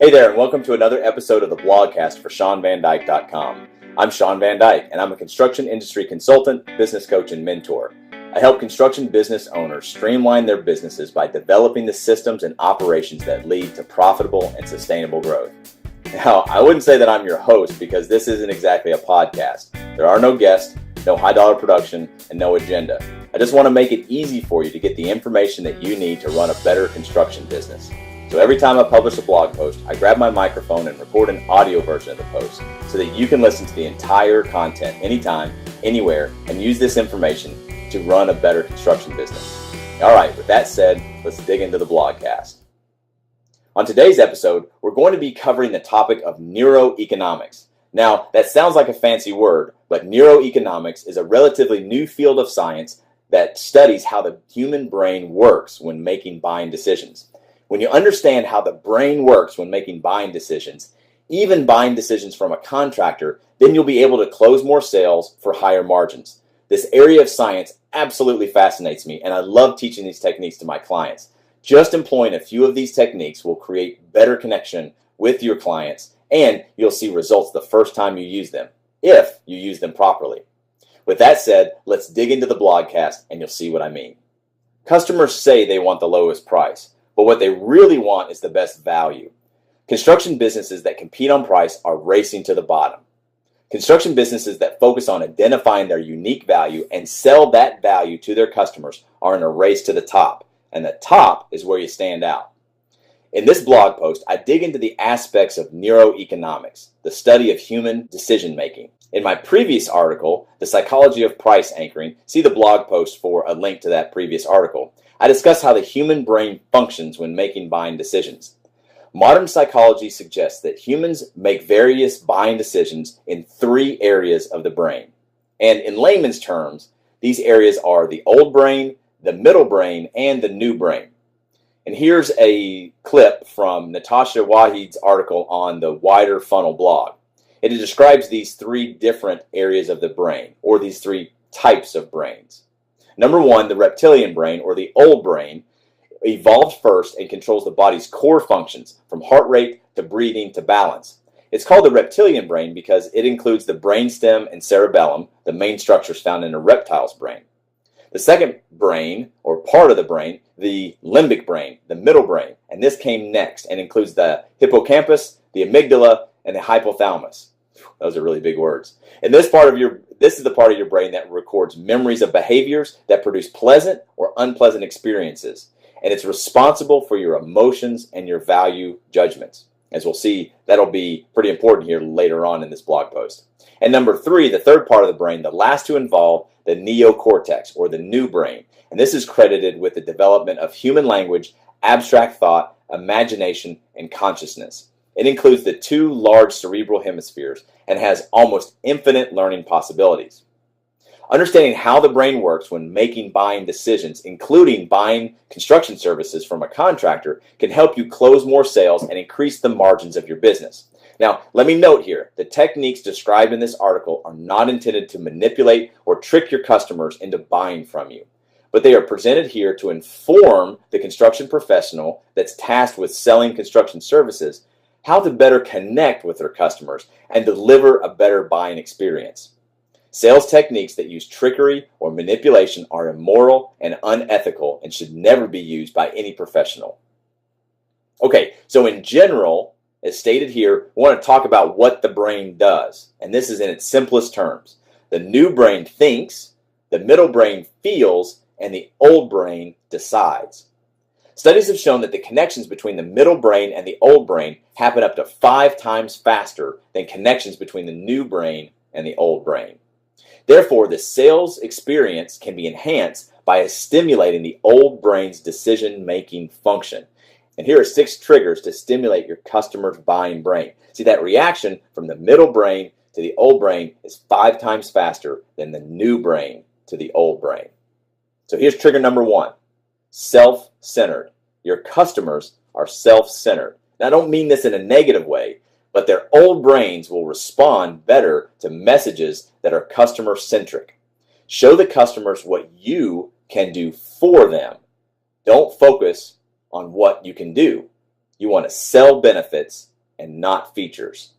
Hey there, and welcome to another episode of the Blogcast for ShawnVanDyke.com. I'm Shawn Van Dyke, and I'm a construction industry consultant, business coach, and mentor. I help construction business owners streamline their businesses by developing the systems and operations that lead to profitable and sustainable growth. Now, I wouldn't say that I'm your host because this isn't exactly a podcast. There are no guests, no high-dollar production, and no agenda. I just want to make it easy for you to get the information that you need to run a better construction business. So every time I publish a blog post, I grab my microphone and record an audio version of the post so that you can listen to the entire content anytime, anywhere, and use this information to run a better construction business. All right, with that said, let's dig into the blogcast. On today's episode, we're going to be covering the topic of neuroeconomics. Now, that sounds like a fancy word, but neuroeconomics is a relatively new field of science that studies how the human brain works when making buying decisions. When you understand how the brain works when making buying decisions, even buying decisions from a contractor, then you'll be able to close more sales for higher margins. This area of science absolutely fascinates me, and I love teaching these techniques to my clients. Just employing a few of these techniques will create better connection with your clients, and you'll see results the first time you use them, if you use them properly. With that said, let's dig into the blogcast, and you'll see what I mean. Customers say they want the lowest price, but what they really want is the best value. Construction businesses that compete on price are racing to the bottom. Construction businesses that focus on identifying their unique value and sell that value to their customers are in a race to the top, and the top is where you stand out. In this blog post, I dig into the aspects of neuroeconomics, the study of human decision making. In my previous article, The Psychology of Price Anchoring, see the blog post for a link to that previous article. I discuss how the human brain functions when making buying decisions. Modern psychology suggests that humans make various buying decisions in three areas of the brain. And in layman's terms, these areas are the old brain, the middle brain, and the new brain. And here's a clip from Natasha Wahid's article on the Wider Funnel blog. It describes these three different areas of the brain, or these three types of brains. Number one, the reptilian brain, or the old brain, evolved first and controls the body's core functions, from heart rate to breathing to balance. It's called the reptilian brain because it includes the brainstem and cerebellum, the main structures found in a reptile's brain. The second brain, or part of the brain, the limbic brain, the middle brain, and this came next and includes the hippocampus, the amygdala, and the hypothalamus. Those are really big words. And this is the part of your brain that records memories of behaviors that produce pleasant or unpleasant experiences. And it's responsible for your emotions and your value judgments. As we'll see, that'll be pretty important here later on in this blog post. And number three, the third part of the brain, the last to involve the neocortex, or the new brain. And this is credited with the development of human language, abstract thought, imagination, and consciousness. It includes the two large cerebral hemispheres and has almost infinite learning possibilities. Understanding how the brain works when making buying decisions, including buying construction services from a contractor, can help you close more sales and increase the margins of your business. Now, let me note here, the techniques described in this article are not intended to manipulate or trick your customers into buying from you, but they are presented here to inform the construction professional that's tasked with selling construction services how to better connect with their customers and deliver a better buying experience. Sales techniques that use trickery or manipulation are immoral and unethical and should never be used by any professional. Okay, so in general, as stated here, we want to talk about what the brain does, and this is in its simplest terms. The new brain thinks, the middle brain feels, and the old brain decides. Studies have shown that the connections between the middle brain and the old brain happen up to 5 times faster than connections between the new brain and the old brain. Therefore, the sales experience can be enhanced by stimulating the old brain's decision-making function. And here are 6 triggers to stimulate your customer's buying brain. See, that reaction from the middle brain to the old brain is 5 times faster than the new brain to the old brain. So here's trigger number 1. Self-centered. Your customers are self-centered. Now, I don't mean this in a negative way, but their old brains will respond better to messages that are customer-centric. Show the customers what you can do for them. Don't focus on what you can do. You want to sell benefits and not features.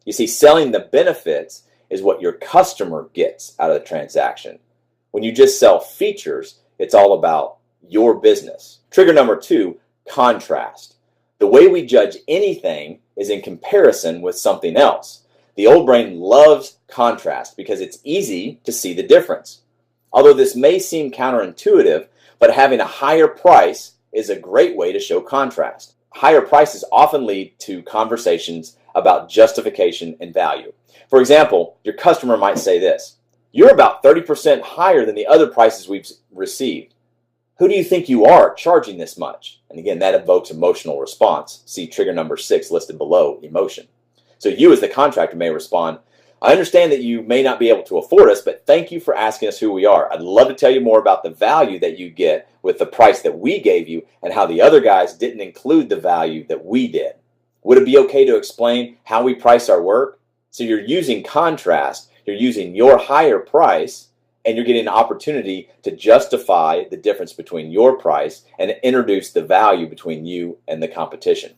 You see, selling the benefits is what your customer gets out of the transaction. When you just sell features, it's all about your business. Trigger number 2, contrast. The way we judge anything is in comparison with something else. The old brain loves contrast because it's easy to see the difference. Although this may seem counterintuitive, but having a higher price is a great way to show contrast. Higher prices often lead to conversations about justification and value. For example, your customer might say this: "You're about 30% higher than the other prices we've received. Who do you think you are charging this much?" And again, that evokes emotional response. See trigger number 6 listed below, emotion. So you as the contractor may respond, "I understand that you may not be able to afford us, but thank you for asking us who we are. I'd love to tell you more about the value that you get with the price that we gave you and how the other guys didn't include the value that we did. Would it be okay to explain how we price our work?" So you're using contrast, you're using your higher price, and you're getting an opportunity to justify the difference between your price and introduce the value between you and the competition.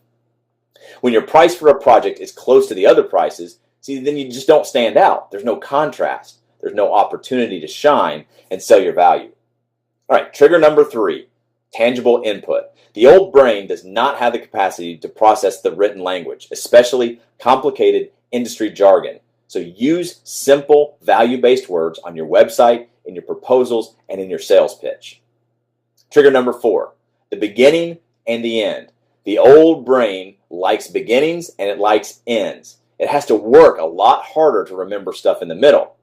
When your price for a project is close to the other prices, see, then you just don't stand out. There's no contrast. There's no opportunity to shine and sell your value. All right, trigger number 3, tangible input. The old brain does not have the capacity to process the written language, especially complicated industry jargon. So use simple, value-based words on your website, in your proposals, and in your sales pitch. Trigger number 4, the beginning and the end. The old brain likes beginnings and it likes ends. It has to work a lot harder to remember stuff in the middle.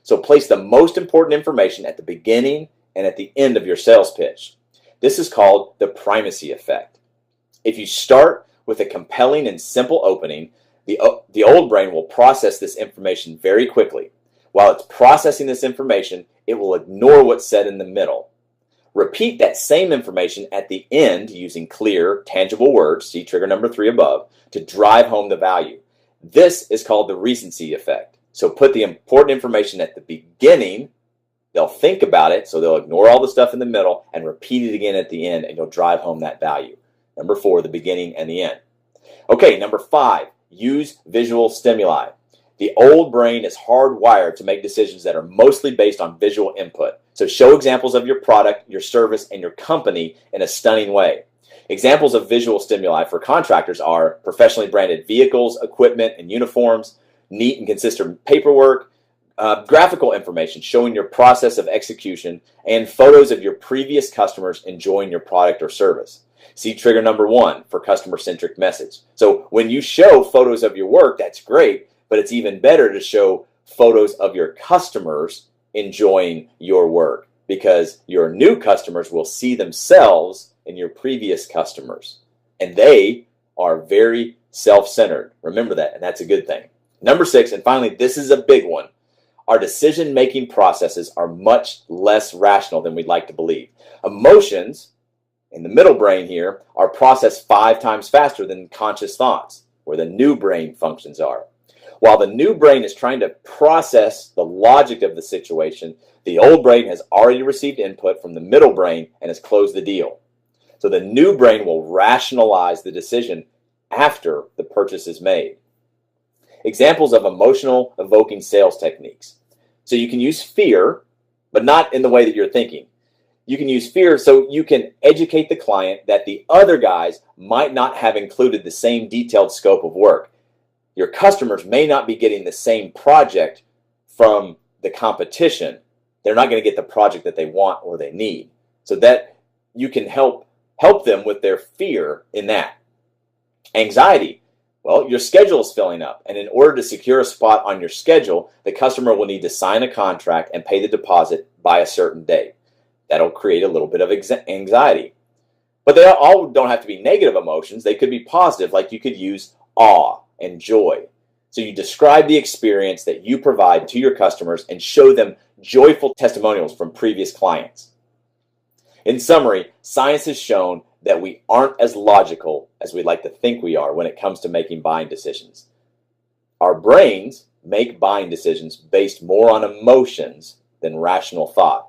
So place the most important information at the beginning and at the end of your sales pitch. This is called the Primacy Effect. If you start with a compelling and simple opening, the old brain will process this information very quickly. While it's processing this information, it will ignore what's said in the middle. Repeat that same information at the end using clear, tangible words, see trigger number 3 above, to drive home the value. This is called the Recency Effect. So put the important information at the beginning. They'll think about it, so they'll ignore all the stuff in the middle and repeat it again at the end, and you'll drive home that value. Number 4, the beginning and the end. Okay, number 5, use visual stimuli. The old brain is hardwired to make decisions that are mostly based on visual input. So show examples of your product, your service, and your company in a stunning way. Examples of visual stimuli for contractors are professionally branded vehicles, equipment, and uniforms, neat and consistent paperwork, graphical information showing your process of execution, and photos of your previous customers enjoying your product or service. See trigger number 1 for customer-centric message. So when you show photos of your work, that's great, but it's even better to show photos of your customers enjoying your work, because your new customers will see themselves in your previous customers, and they are very self-centered. Remember that, and that's a good thing. Number 6, and finally, this is a big one. Our decision-making processes are much less rational than we'd like to believe. Emotions in the middle brain here are processed 5 times faster than conscious thoughts, where the new brain functions are. While the new brain is trying to process the logic of the situation, the old brain has already received input from the middle brain and has closed the deal. So the new brain will rationalize the decision after the purchase is made. Examples of emotional evoking sales techniques. So you can use fear, but not in the way that you're thinking. You can use fear so you can educate the client that the other guys might not have included the same detailed scope of work. Your customers may not be getting the same project from the competition. They're not going to get the project that they want or they need. So that you can help them with their fear in that. Anxiety. Well, your schedule is filling up, and in order to secure a spot on your schedule, the customer will need to sign a contract and pay the deposit by a certain date. That'll create a little bit of anxiety. But they all don't have to be negative emotions. They could be positive, like you could use awe and joy. So you describe the experience that you provide to your customers and show them joyful testimonials from previous clients. In summary, science has shown that we aren't as logical as we'd like to think we are when it comes to making buying decisions. Our brains make buying decisions based more on emotions than rational thought.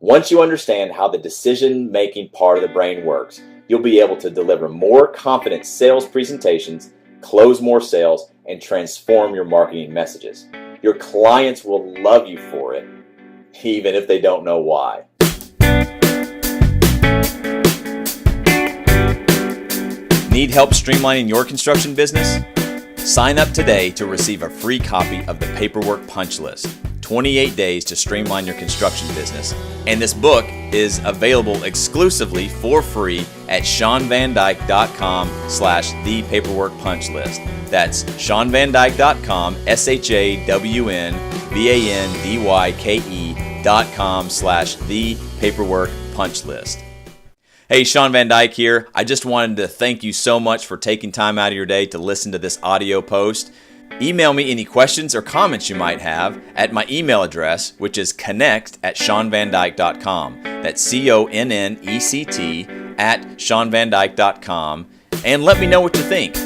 Once you understand how the decision-making part of the brain works, you'll be able to deliver more confident sales presentations, close more sales, and transform your marketing messages. Your clients will love you for it, even if they don't know why. Need help streamlining your construction business? Sign up today to receive a free copy of the Paperwork Punch List, 28 Days to Streamline Your Construction Business. And this book is available exclusively for free at ShawnVanDyke.com/thepaperworkpunchlist. That's ShawnVanDyke.com, ShawnVanDyke.com/thepaperworkpunchlist. Hey, Shawn Van Dyke here. I just wanted to thank you so much for taking time out of your day to listen to this audio post. Email me any questions or comments you might have at my email address, which is connect@ShawnVanDyke.com. That's CONNECT @ShawnVanDyke.com. And let me know what you think.